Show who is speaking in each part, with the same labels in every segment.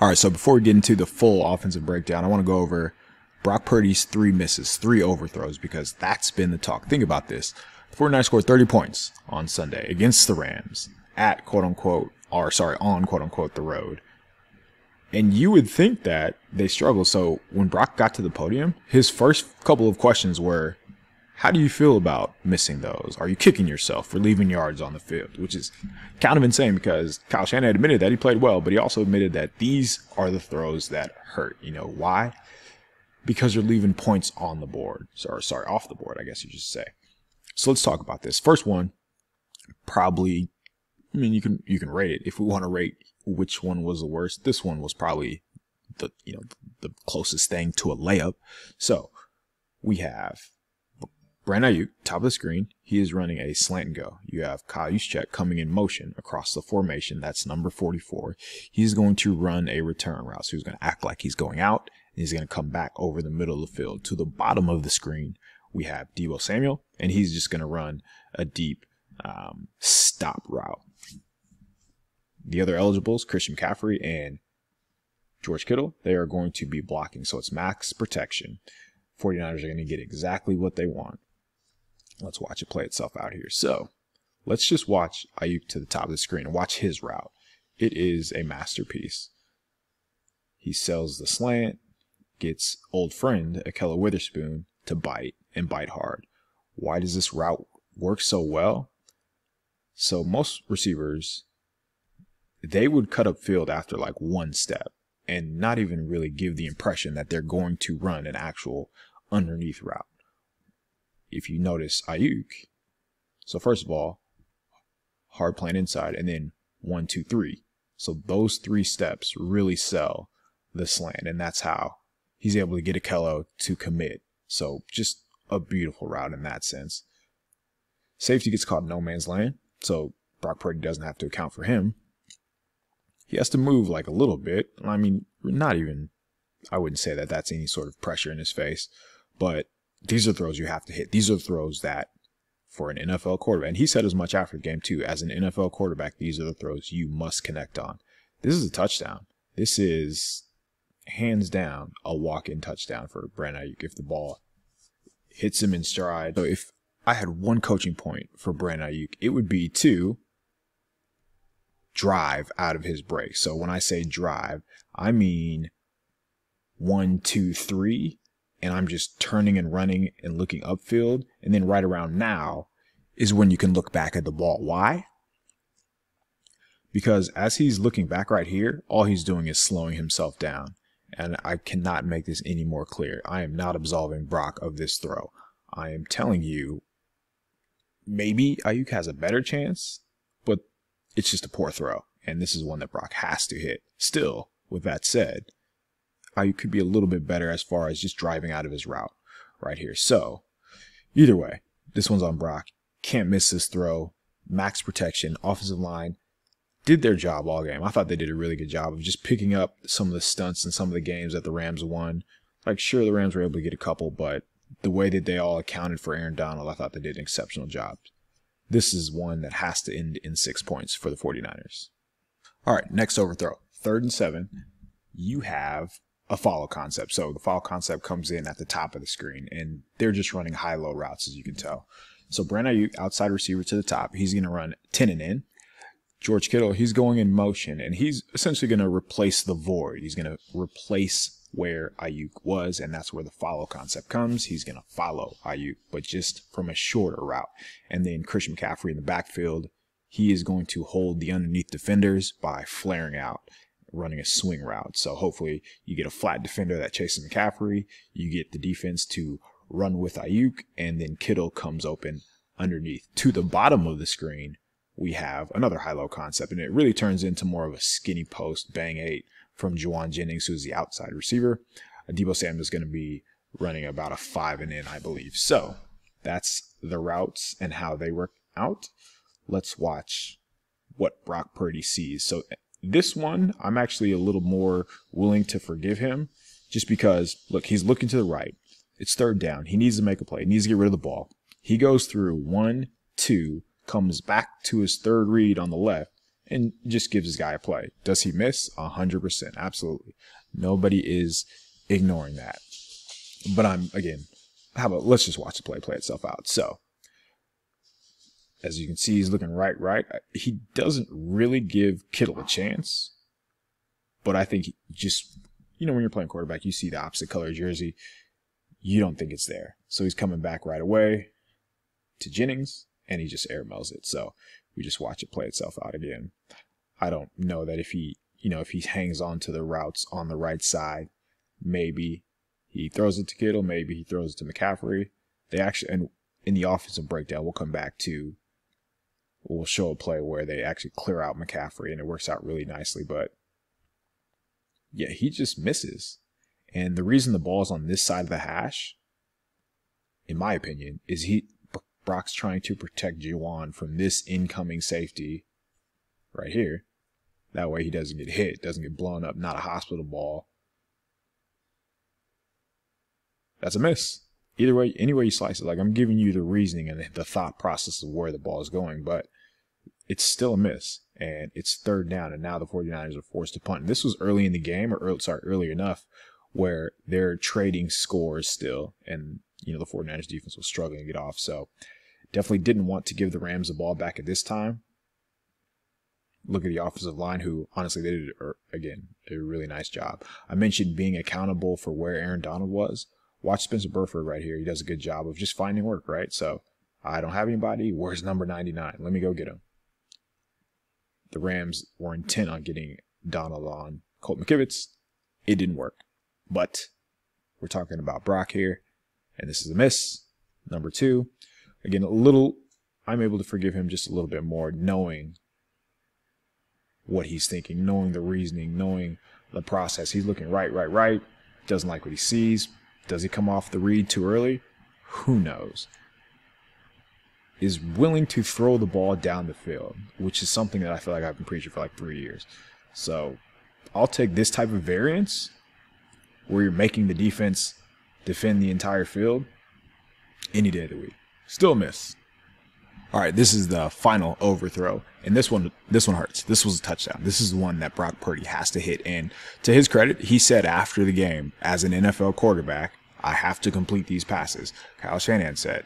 Speaker 1: All right, so before we get into the full offensive breakdown, I want to go over Brock Purdy's 3 misses, 3 overthrows, because that's been the talk. Think about this. The 49ers scored 30 points on Sunday against the Rams at quote-unquote, on quote-unquote the road. And you would think that they struggle. So when Brock got to the podium, his first couple of questions were, how do you feel about missing those? Are you kicking yourself for leaving yards on the field? Which is kind of insane because Kyle Shanahan admitted that he played well, but he also admitted that these are the throws that hurt. You know why? Because you're leaving points on the board. Sorry, off the board, I guess you should say. So let's talk about this. First one, probably, I mean, you can rate it. If we want to rate which one was the worst, this one was probably the closest thing to a layup. So we have Brandon Ayuk, top of the screen. He is running a slant and go. You have Kyle Juszczyk coming in motion across the formation. That's number 44. He's going to run a return route. So he's going to act like he's going out, and he's going to come back over the middle of the field. To the bottom of the screen, we have Deebo Samuel, and he's just going to run a deep stop route. The other eligibles, Christian McCaffrey and George Kittle, they are going to be blocking. So it's max protection. 49ers are going to get exactly what they want. Let's watch it play itself out here. So let's just watch Ayuk to the top of the screen and watch his route. It is a masterpiece. He sells the slant, gets old friend Ahkello Witherspoon to bite and bite hard. Why does this route work so well? So most receivers, they would cut up field after like one step and not even really give the impression that they're going to run an actual underneath route. If you notice Ayuk, so first of all, hard playing inside, and then 1, 2, 3. So those 3 steps really sell the slant, and that's how he's able to get Ahkello to commit. So just a beautiful route in that sense. Safety gets caught in no man's land, so Brock Purdy doesn't have to account for him. He has to move like a little bit. I mean, not even, I wouldn't say that that's any sort of pressure in his face, but these are throws you have to hit. These are throws that for an NFL quarterback, and he said as much after the game too, as an NFL quarterback, these are the throws you must connect on. This is a touchdown. This is hands down a walk-in touchdown for Brandon Ayuk if the ball hits him in stride. So if I had one coaching point for Brandon Ayuk, it would be to drive out of his break. So when I say drive, I mean 1, 2, 3, and I'm just turning and running and looking upfield. And then right around now is when you can look back at the ball. Why? Because as he's looking back right here, all he's doing is slowing himself down. And I cannot make this any more clear. I am not absolving Brock of this throw. I am telling you, maybe Ayuk has a better chance, but it's just a poor throw. And this is one that Brock has to hit. Still, with that said, Ayuk could be a little bit better as far as just driving out of his route right here. So either way, this one's on Brock. Can't miss this throw. Max protection. Offensive line did their job all game. I thought they did a really good job of just picking up some of the stunts in some of the games that the Rams won. Like, sure, the Rams were able to get a couple, but the way that they all accounted for Aaron Donald, I thought they did an exceptional job. This is one that has to end in 6 points for the 49ers. All right, next overthrow. 3rd and 7. You have a follow concept. So the follow concept comes in at the top of the screen, and they're just running high-low routes, as you can tell. So Brandon Ayuk, outside receiver to the top, he's going to run 10 and in. George Kittle, he's going in motion, and he's essentially going to replace the void. He's going to replace where Ayuk was, and that's where the follow concept comes. He's going to follow Ayuk, but just from a shorter route. And then Christian McCaffrey in the backfield, he is going to hold the underneath defenders by flaring out, running a swing route. So hopefully you get a flat defender that chases McCaffrey, you get the defense to run with Ayuk, and then Kittle comes open underneath. To the bottom of the screen, we have another high-low concept, and it really turns into more of a skinny post bang 8 from Juwan Jennings, who's the outside receiver. Deebo Samuel is going to be running about a 5 and in, I believe. So that's the routes and how they work out. Let's watch what Brock Purdy sees. So this one, I'm actually a little more willing to forgive him just because, look, he's looking to the right. It's 3rd down. He needs to make a play. He needs to get rid of the ball. He goes through 1, 2, comes back to his 3rd read on the left, and just gives this guy a play. Does he miss? 100%. Absolutely. Nobody is ignoring that. But how about let's just watch the play itself out. So, as you can see, he's looking right. He doesn't really give Kittle a chance, but I think when you're playing quarterback, you see the opposite color jersey, you don't think it's there. So he's coming back right away to Jennings, and he just airmails it. So we just watch it play itself out again. I don't know that if he hangs on to the routes on the right side, maybe he throws it to Kittle, maybe he throws it to McCaffrey. And in the offensive breakdown, we'll show a play where they actually clear out McCaffrey, and it works out really nicely. But yeah, he just misses. And the reason the ball is on this side of the hash, in my opinion, is Brock's trying to protect Juwan from this incoming safety right here. That way he doesn't get hit, doesn't get blown up, not a hospital ball. That's a miss. Either way, any way you slice it, like I'm giving you the reasoning and the thought process of where the ball is going, but it's still a miss. And it's third down, and now the 49ers are forced to punt. And this was early in the game, early enough, where they're trading scores still, and the 49ers defense was struggling to get off. So definitely didn't want to give the Rams the ball back at this time. Look at the offensive line, who honestly they did a really nice job. I mentioned being accountable for where Aaron Donald was. Watch Spencer Burford right here. He does a good job of just finding work, right? So I don't have anybody. Where's number 99? Let me go get him. The Rams were intent on getting Donald on Colt McKivitz. It didn't work. But we're talking about Brock here, and this is a miss. Number 2. Again, I'm able to forgive him just a little bit more, knowing what he's thinking, knowing the reasoning, knowing the process. He's looking right. Doesn't like what he sees. Does he come off the read too early? Who knows? Is willing to throw the ball down the field, which is something that I feel like I've been preaching for like 3 years. So I'll take this type of variance where you're making the defense defend the entire field any day of the week. Still miss. All right, this is the final overthrow, and this one hurts. This was a touchdown. This is the one that Brock Purdy has to hit, and to his credit, he said after the game, as an NFL quarterback, I have to complete these passes. Kyle Shanahan said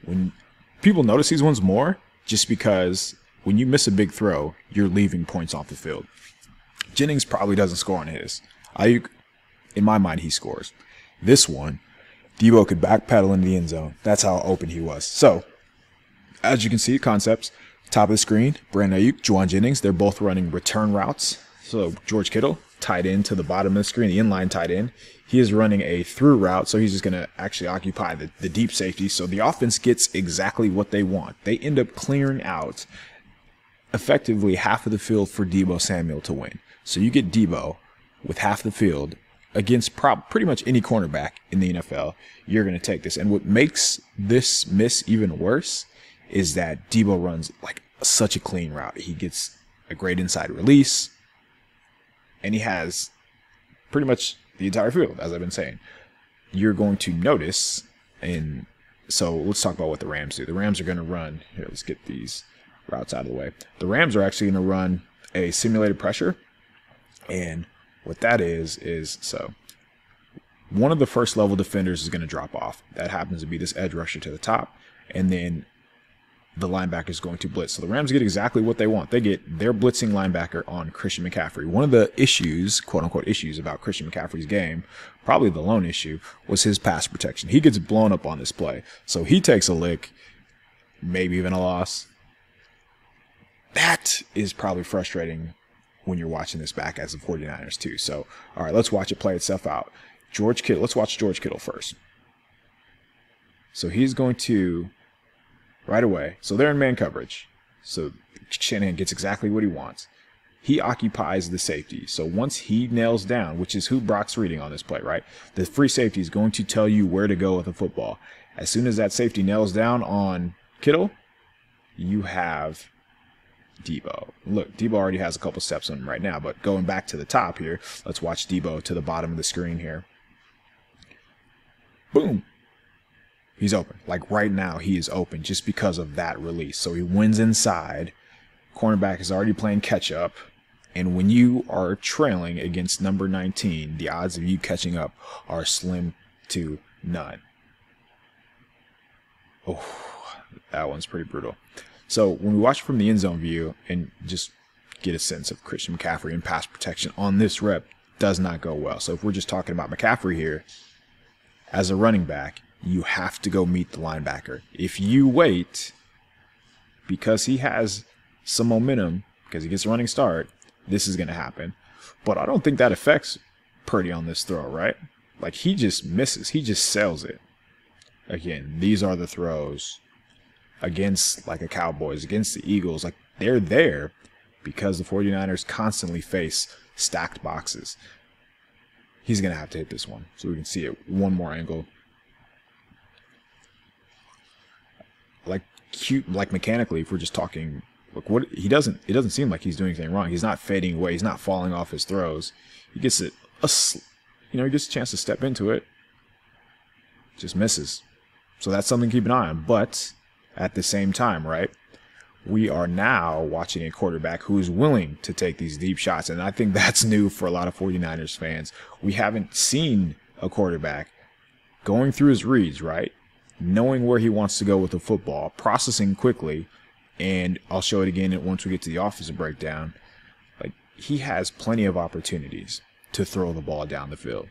Speaker 1: when people notice these ones more, just because when you miss a big throw, you're leaving points off the field. Jennings probably doesn't score on his. Ayuk, in my mind, he scores. This one, Debo could backpedal into the end zone. That's how open he was. So, as you can see, concepts, top of the screen, Brandon Ayuk, Juwan Jennings, they're both running return routes. So George Kittle, tight end to the bottom of the screen, the inline tight end. He is running a through route, so he's just going to actually occupy the deep safety. So the offense gets exactly what they want. They end up clearing out effectively half of the field for Deebo Samuel to win. So you get Deebo with half the field against pretty much any cornerback in the NFL. You're going to take this. And what makes this miss even worse is that Deebo runs like such a clean route. He gets a great inside release, and he has pretty much the entire field, as I've been saying. You're going to notice, and so let's talk about what the Rams do. The Rams are going to run, here, let's get these routes out of the way. The Rams are actually going to run a simulated pressure, and what that is so one of the first level defenders is going to drop off. That happens to be this edge rusher to the top, and then the linebacker is going to blitz. So the Rams get exactly what they want. They get their blitzing linebacker on Christian McCaffrey. One of the issues, quote-unquote issues, about Christian McCaffrey's game, probably the lone issue, was his pass protection. He gets blown up on this play. So he takes a lick, maybe even a loss. That is probably frustrating when you're watching this back as the 49ers too. So, all right, let's watch it play itself out. George Kittle, let's watch George Kittle first. So he's going to... right away. So they're in man coverage. So Shanahan gets exactly what he wants. He occupies the safety. So once he nails down, which is who Brock's reading on this play, right? The free safety is going to tell you where to go with the football. As soon as that safety nails down on Kittle, you have Deebo. Look, Deebo already has a couple steps on him right now, but going back to the top here, let's watch Deebo to the bottom of the screen here. Boom. He's open. Like right now, he is open just because of that release. So he wins inside, Cornerback is already playing catch up. And when you are trailing against number 19, the odds of you catching up are slim to none. Oh, that one's pretty brutal. So when we watch from the end zone view and just get a sense of Christian McCaffrey and pass protection on this rep, does not go well. So if we're just talking about McCaffrey here, as a running back, you have to go meet the linebacker. If you wait, because he has some momentum, because he gets a running start, this is going to happen. But I don't think that affects Purdy on this throw, right? Like, he just misses. He just sails it. Again, these are the throws against, like, a Cowboys, against the Eagles. Like, they're there because the 49ers constantly face stacked boxes. He's going to have to hit this one so we can see it. One more angle. Like, cute, like mechanically, if we're just talking... Look, what it doesn't seem like he's doing anything wrong. He's not fading away. He's not falling off his throws. He gets he gets a chance to step into it. Just misses. So that's something to keep an eye on. But at the same time, right, we are now watching a quarterback who is willing to take these deep shots. And I think that's new for a lot of 49ers fans. We haven't seen a quarterback going through his reads, right, knowing where he wants to go with the football, processing quickly. And I'll show it again once we get to the offensive breakdown. Like, he has plenty of opportunities to throw the ball down the field.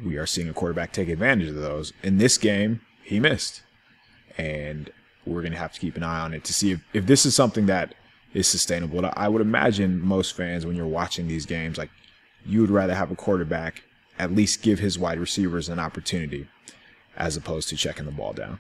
Speaker 1: We are seeing a quarterback take advantage of those. In this game, he missed. And we're going to have to keep an eye on it to see if this is something that is sustainable. I would imagine most fans, when you're watching these games, like, you would rather have a quarterback at least give his wide receivers an opportunity as opposed to checking the ball down.